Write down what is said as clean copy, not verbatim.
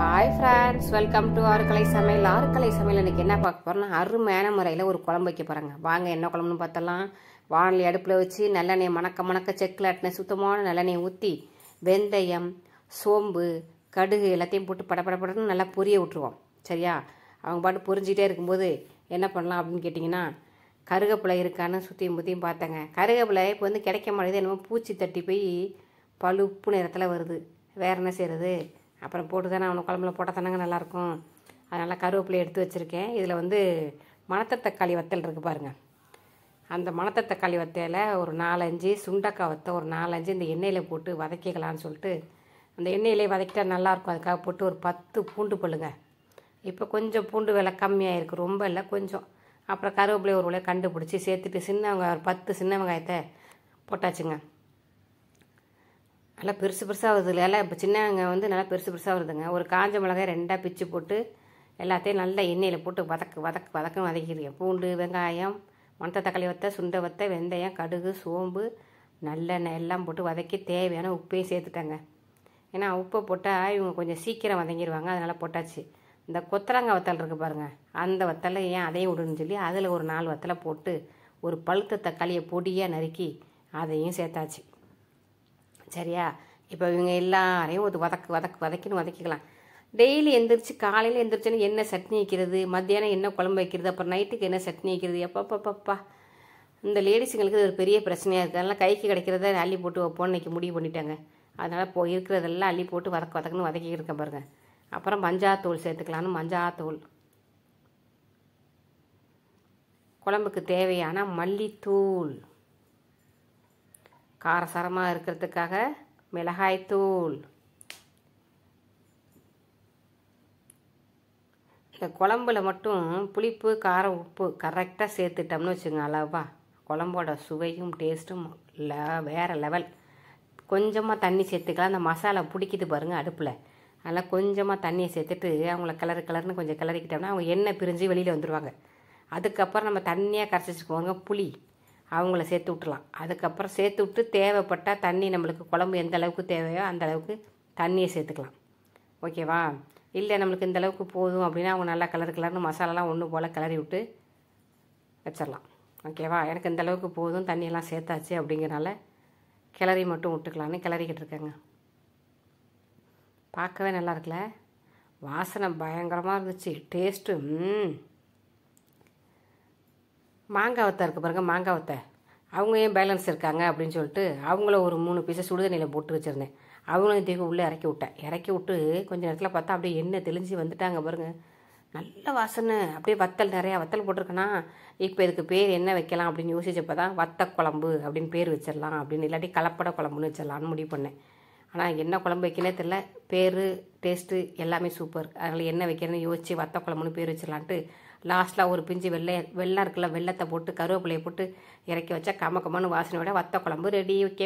Hi friends, welcome to ஆறுக்கலை சமையல். ஆறுக்கலை சமையல் இன்னைக்கு என்ன பார்க்க போகிறோம்னா, அருமையான முறையில் ஒரு குழம்பு வைக்க போகிறாங்க. வாங்க என்ன குழம்புன்னு பார்த்தலாம். வானொலி அடுப்பில் வச்சு நல்லெண்ணெய் மணக்க செக்கில் ஆட்டின சுத்தமான நல்லெண்ணெய் ஊற்றி வெந்தயம், சோம்பு, கடுகு எல்லாத்தையும் போட்டு படப்படன்னு நல்லா பொரிய விட்ருவோம். சரியா? அவங்க பாட்டு பொரிஞ்சிட்டே இருக்கும்போது என்ன பண்ணலாம் அப்படின்னு கேட்டிங்கன்னா, கருவேப்பிலை இருக்கான்னு சுற்றியும் முற்றியும் பார்த்தேங்க. கருவேப்பிலை இப்போ கிடைக்க மாட்டேது, என்னமோ பூச்சி தட்டி போய் பழுப்பு நிறத்தில் வருது. வேறு என்ன செய்கிறது? அப்புறம் போட்டு தானே அவனை குழம்புல போட்டால் தானங்க நல்லாயிருக்கும். அதனால் கருவேப்பிலை எடுத்து வச்சுருக்கேன். இதில் மணத்த தக்காளி வத்தல் இருக்குது பாருங்கள். அந்த மணத்த தக்காளி வத்தையில் ஒரு 4-5 சுண்டக்காய் வத்தை, ஒரு 4-5 இந்த எண்ணெயில் போட்டு வதக்கிக்கலான்னு சொல்லிட்டு அந்த எண்ணெயிலே வதக்கிட்டா நல்லாயிருக்கும். அதுக்காக போட்டு ஒரு 10 பூண்டு பல்லுங்க. இப்போ கொஞ்சம் பூண்டு விலை கம்மியாக இருக்குது, ரொம்ப இல்லை, கொஞ்சம். அப்புறம் கருவேப்பிலை ஒரு விலையை கண்டுபிடிச்சி சேர்த்துட்டு சின்ன வெங்காயம் ஒரு 10 சின்ன வெங்காயத்தை போட்டாச்சுங்க. நல்லா பெருசாக வருது இல்லை? இப்போ சின்ன வெங்காயம் நல்லா பெருசாக வருதுங்க. ஒரு காஞ்ச மிளகாய் 2ஆக பிச்சு போட்டு எல்லாத்தையும் நல்லா எண்ணெயில் போட்டு வதக்குன்னு வதக்கிடுங்க. பூண்டு, வெங்காயம், மணத்த தக்காளி வத்தை, சுண்டை வத்தை, வெந்தயம், கடுகு, சோம்பு, நல்லெண்ணெய் எல்லாம் போட்டு வதக்கி தேவையான உப்பையும் சேர்த்துட்டாங்க. ஏன்னா உப்பை போட்டால் இவங்க கொஞ்சம் சீக்கிரம் வதங்கிடுவாங்க, அதனால் போட்டாச்சு. இந்த கொத்தரங்காய் வத்தல் இருக்குது பாருங்கள், அந்த வத்தலை ஏன் அதையும் விடுன்னு சொல்லி அதில் ஒரு 4 வத்தலை போட்டு ஒரு பழுத்த தக்காளியை பொடியாக நறுக்கி அதையும் சேர்த்தாச்சு. சரியா? இப்போ இவங்க எல்லாரையும் ஒரு வதக்கின்னு வதக்கிக்கலாம். டெய்லி எந்திரிச்சு காலையில் எந்திரிச்சோன்னு என்ன சட்னி வைக்கிறது, மத்தியானம் என்ன குழம்பு வைக்கிறது, அப்புறம் நைட்டுக்கு என்ன சட்னி வைக்கிறது, எப்பப்பா இந்த லேடிஸுங்களுக்கு ஒரு பெரிய பிரச்சனையாக இருக்குது. அதனால் கைக்கு கிடைக்கிறத அள்ளி போட்டு வைப்போன்னு இன்றைக்கி முடிவு பண்ணிட்டாங்க. அதனால் இருக்கிறதெல்லாம் அள்ளி போட்டு வதக்குன்னு வதக்கிட்டு இருக்கேன் பாருங்கள். அப்புறம் மஞ்சாத்தூள் சேர்த்துக்கலான்னு மஞ்சாத்தூள், குழம்புக்கு தேவையான மல்லித்தூள், காரசாரமாக இருக்கிறதுக்காக மிளகாய்த்தூள். இந்த குழம்புல மட்டும் புளிப்பு, காரம், உப்பு கரெக்டாக சேர்த்துட்டோம்னு வச்சுங்க, அளவா குழம்போட சுவையும் டேஸ்ட்டும் வேறு லெவல். கொஞ்சமாக தண்ணி சேர்த்துக்கலாம். அந்த மசாலா பிடிக்குது பாருங்கள் அடுப்பில், அதனால் கொஞ்சமாக தண்ணியை சேர்த்துட்டு அவங்கள கலர்னு கொஞ்சம் கிளறிக்கிட்டோம்னா அவங்க எண்ணெய் பிரிஞ்சு வெளியில் வந்துடுவாங்க. அதுக்கப்புறம் நம்ம தண்ணியாக கரைச்சி வச்சுக்குவாங்க புளி, அவங்கள சேர்த்து விட்டுலாம். அதுக்கப்புறம் சேர்த்து விட்டு தேவைப்பட்டால் தண்ணி நம்மளுக்கு குழம்பு எந்த அளவுக்கு தேவையோ அந்த அளவுக்கு தண்ணியை சேர்த்துக்கலாம். ஓகேவா? இல்லை நம்மளுக்கு இந்த அளவுக்கு போதும் அப்படின்னா அவங்க நல்லா கலர்னு மசாலாலாம் ஒன்று போல் கிளறி விட்டு வச்சிடலாம். ஓகேவா? எனக்கு இந்த அளவுக்கு போதும், தண்ணியெல்லாம் சேர்த்தாச்சு அப்படிங்கிறனால கிளறி மட்டும் விட்டுக்கலான்னு கிளறிக்கிட்டு இருக்கேங்க. பார்க்கவே நல்லா இருக்குல்ல, வாசனை பயங்கரமாக இருந்துச்சு, டேஸ்ட்டு. மாங்காய் வத்தை இருக்குது பாருங்கள், மாங்காய் வத்தை அவங்க ஏன் பேலன்ஸ் இருக்காங்க அப்படின்னு சொல்லிட்டு அவங்கள ஒரு 3 பீஸை சுடுதண்ணியில் போட்டு வச்சுருந்தேன். அவங்களும் தூக்கி உள்ளே இறக்கி விட்டு கொஞ்சம் நேரத்தில் பார்த்தா அப்படியே எண்ணெய் தெளிஞ்சு வந்துட்டாங்க பாருங்கள். நல்ல வாசனை, அப்படியே வத்தல் நிறையா வத்தல் போட்டிருக்கேன்னா இப்போ இதுக்கு பேர் என்ன வைக்கலாம் அப்படின்னு யோசிச்சப்போ தான் வத்த குழம்பு அப்படின்னு பேர் வச்சிடலாம் அப்படின்னு, இல்லாட்டி கலப்பட குழம்புன்னு வச்சிடலான்னு முடிவு பண்ணேன். ஆனால் என்ன குழம்பு வைக்கனே தெரில, பேர் டேஸ்ட்டு எல்லாமே சூப்பர். அதனால் என்ன வைக்கிறேன்னு யோசித்து வத்த குழம்புன்னு பேர் வச்சிடலான்ட்டு லாஸ்ட்டில் ஒரு பிஞ்சு வெள்ளம் இருக்குல்ல, வெள்ளத்தை போட்டு கருவேப்பிலையை போட்டு இறக்கி வச்சா கம்மன்னு வாசனையோட வத்த குழம்பு ரெடி. ஓகே.